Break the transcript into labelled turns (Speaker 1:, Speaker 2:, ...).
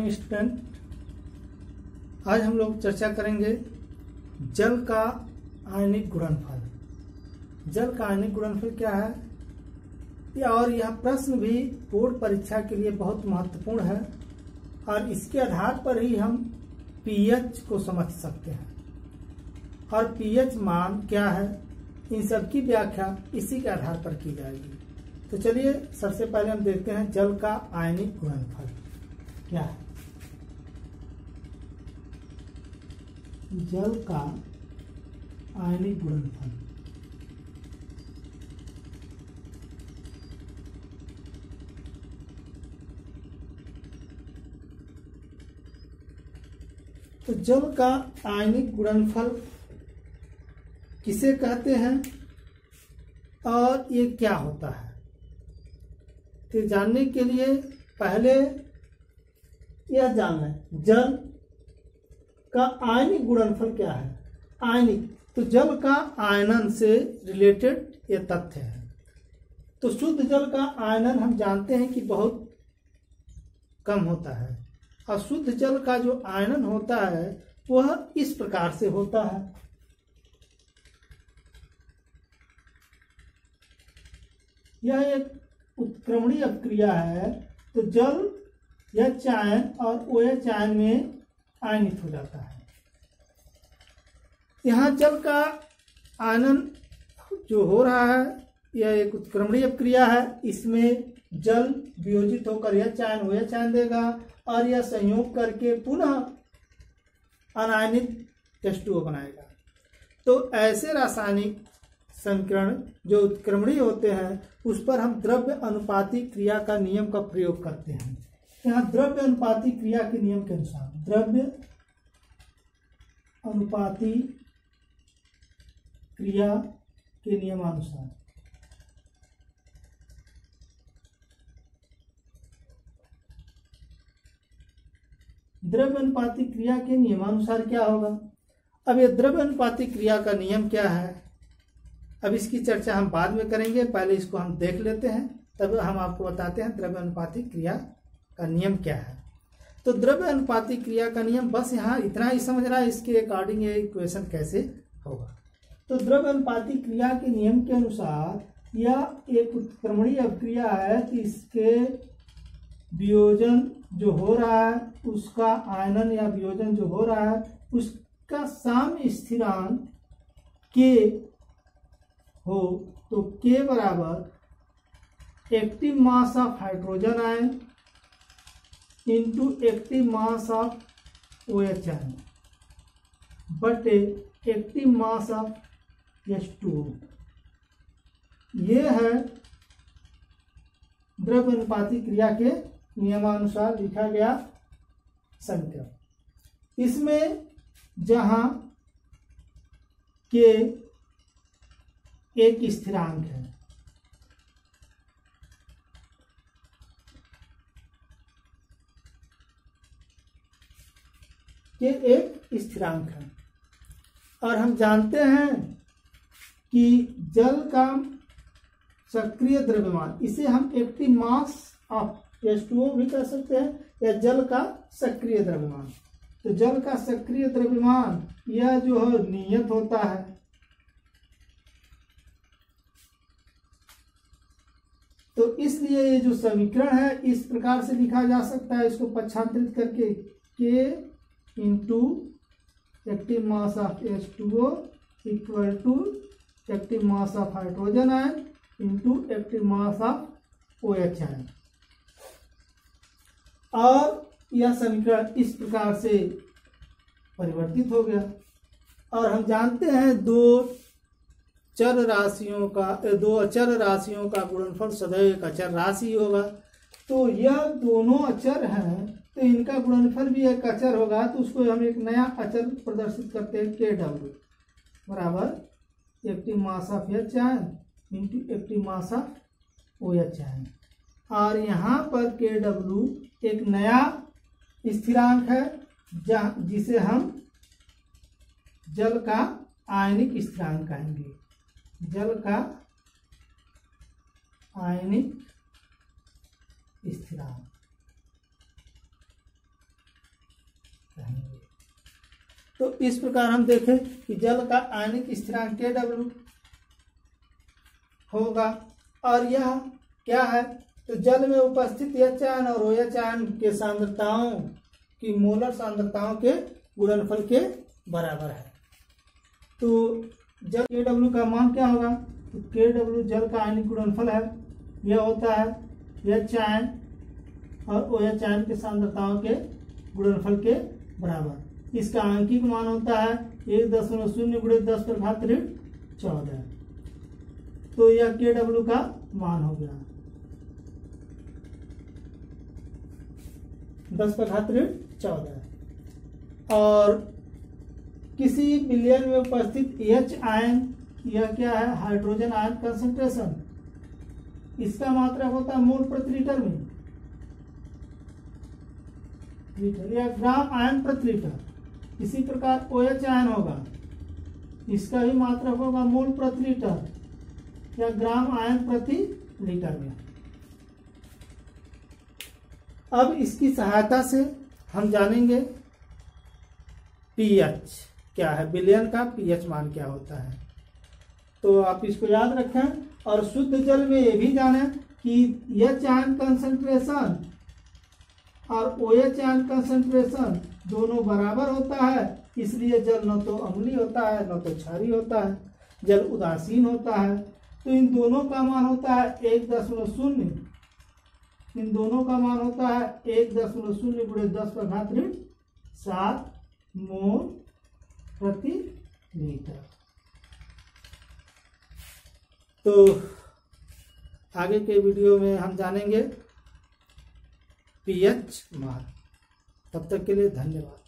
Speaker 1: Morning student. आज हम लोग चर्चा करेंगे जल का आयनिक गुणनफल। जल का आयनिक गुणनफल क्या है और यह प्रश्न भी बोर्ड परीक्षा के लिए बहुत महत्वपूर्ण है और इसके आधार पर ही हम पीएच को समझ सकते हैं और पीएच मान क्या है इन सब की व्याख्या इसी के आधार पर की जाएगी। तो चलिए सबसे पहले हम देखते हैं जल का आयनिक गुणनफल क्या है। जल का आयनिक गुणनफल तो जल का आयनिक गुणनफल किसे कहते हैं और ये क्या होता है, तो जानने के लिए पहले यह जानना है जल का आयनिक गुणनफल क्या है। आयनिक तो जल का आयनन से रिलेटेड ये तथ्य है। तो शुद्ध जल का आयनन हम जानते हैं कि बहुत कम होता है और शुद्ध जल का जो आयनन होता है वह इस प्रकार से होता है। यह एक उत्क्रमणीय अपक्रिया है। तो जल या चायन और OH आयन में आयनित हो जाता है। यहाँ जल का आयनन जो हो रहा है यह एक उत्क्रमणीय अपक्रिया है। इसमें जल वियोजित होकर यह चायन OH आयन देगा और यह संयोग करके पुनः अनायनित H2O बनाएगा। तो ऐसे रासायनिक समीकरण जो उत्क्रमणीय होते हैं उस पर हम द्रव्य अनुपाती क्रिया का नियम का प्रयोग करते हैं। यहाँ द्रव्य अनुपाती क्रिया के नियम के अनुसार द्रव्य अनुपाती क्रिया के नियमानुसार द्रव्य अनुपाती क्रिया के नियमानुसार क्या होगा। अब ये द्रव्य अनुपाती क्रिया का नियम क्या है, अब इसकी चर्चा हम बाद में करेंगे। पहले इसको हम देख लेते हैं तब हम आपको बताते हैं द्रव्य अनुपाती क्रिया का नियम क्या है। तो द्रव्य अनुपाती क्रिया का नियम बस यहाँ इतना ही समझना है, इसके अकॉर्डिंग ये इक्वेशन कैसे होगा। तो द्रव्य अनुपाती क्रिया के नियम के अनुसार यह एक उत्क्रमणीय अपक्रिया है कि इसके वियोजन जो हो रहा है उसका आयनन या वियोजन जो हो रहा है उसका साम्य स्थिरांक के हो। तो K बराबर active mass of hydrogen ion into active mass of OH ion बटे एक्टिव मास ऑफ H2O। ये है द्रव्य अनुपाती क्रिया के नियमानुसार लिखा गया समीकरण। इसमें जहां K एक स्थिरांक है कि एक स्थिरांक है और हम जानते हैं कि जल का सक्रिय द्रव्यमान इसे हम एक्टिव मास ऑफ H2O भी कह सकते हैं या जल का सक्रिय द्रव्यमान। तो जल का सक्रिय द्रव्यमान यह जो है नियत होता है। तो इसलिए ये जो समीकरण है इस प्रकार से लिखा जा सकता है, इसको पक्षांतरित करके K into active mass of H2O equal to active mass of hydrogen ion into active mass of OH ion. और यह समीकरण इस प्रकार से परिवर्तित हो गया। और हम जानते हैं दो अचर राशियों का गुणनफल सदैव एक अचर राशि होगा। तो यह दोनों अचर हैं तो इनका गुणनफल भी एक अचर होगा। तो उसको हम एक नया अचर प्रदर्शित करते हैं KW बराबर active mass of H ion into active mass of OH ion. और यहाँ पर KW एक नया स्थिरांक है जिसे हम जल का आयनिक स्थिरांक कहेंगे। जल का आयनिक स्थिरांक तो इस प्रकार हम देखें कि जल का आयनिक स्थिरांक Kw होगा। और यह क्या है, तो जल में उपस्थित एच आयन और OH आयन के सांद्रताओं की मोलर सांद्रताओं के गुणनफल के बराबर है। तो जल Kw का मान क्या होगा, तो Kw जल का आयनिक गुणनफल है, यह होता है एच आयन और OH आयन के सांद्रताओं के गुणनफल के बराबर। इसका आंकिक मान होता है 1.0 × 10⁻14। तो यह Kw का मान हो गया 10⁻14। और किसी विलयन में उपस्थित H आयन, यह क्या है, हाइड्रोजन आयन कंसंट्रेशन, इसका मात्रा होता है मोल प्रति लीटर में, या ग्राम आयन प्रति लीटर। इसी प्रकार OH आयन होगा, इसका भी मात्रा होगा मोल प्रति लीटर या ग्राम आयन प्रति लीटर में। अब इसकी सहायता से हम जानेंगे pH क्या है, विलयन का pH मान क्या होता है। तो आप इसको याद रखें और शुद्ध जल में ये भी जानें कि H आयन कंसंट्रेशन और OH आयन कंसंट्रेशन दोनों बराबर होता है, इसलिए जल न तो अम्लीय होता है न तो क्षारीय होता है, जल उदासीन होता है। तो इन दोनों का मान होता है 1.0, इन दोनों का मान होता है 1.0 × 10⁻7 मोल प्रति लीटर। तो आगे के वीडियो में हम जानेंगे pH मान। तब तक के लिए धन्यवाद।